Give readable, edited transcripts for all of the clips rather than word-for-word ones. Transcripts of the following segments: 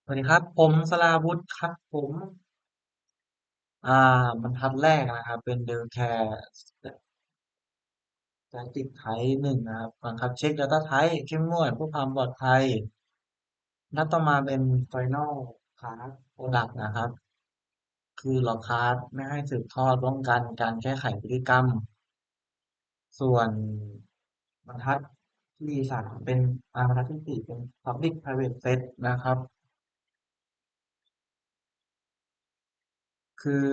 สวัสดีครับผมสราวุธครับผมอ่าบรรทัดแรกนะครับเป็นเดลแคร์สติกไทป์หนึ่งนะครับบังคับเช็ค Data Type เข้มงวดเพื่อความปลอดภัยนัดต่อมาเป็น Final Class Product นะครับคือล็อกคลาสไม่ให้สืบทอดป้องกันการแก้ไขพฤติกรรมส่วนบรรทัดที่สามเป็นบรรทัดที่สี่เป็น Public Private Set นะครับ คือ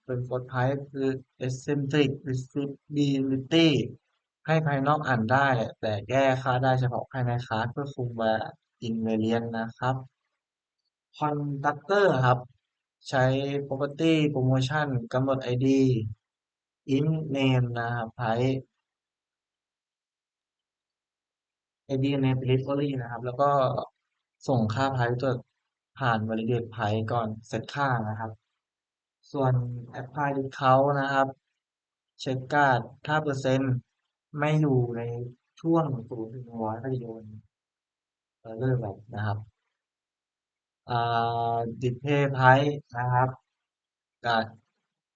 เป็นโค้ดไทป์คือ eccentric visibility ให้ภายนอกอ่านได้แต่แก้ค่าได้เฉพาะภายในคลาสเพื่อคุม invariant นะครับ constructor ครับใช้ property promotion กำหนด ID int name นะครับ type ID name delivery นะครับแล้วก็ส่งค่า price ตัวผ่าน validate price ก่อนเซตค่านะครับ ส่วน apply discount นะครับเช็คการ์ดถ้าเปอร์เซ็นต์ไม่อยู่ในช่วง0 ถึง 100ก็จะโยนเลิกแบบนะครับอ่display price นะครับการ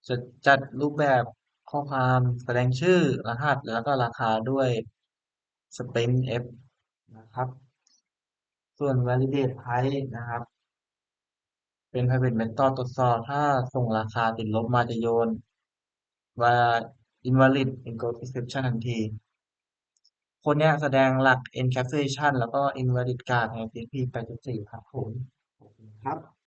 จะจัดรูปแบบข้อความแสดงชื่อรหัสแล้วก็ราคาด้วย spend f นะครับส่วน validate price นะครับเป็น private method ตรวจสอบถ้าส่งราคาติดลบมาจะโยนว่า invalid encode exception ทันที คนเนี้ยแสดงหลัก encapsulation แล้วก็ invalid card ใน PHP 8.4ครับผมครับ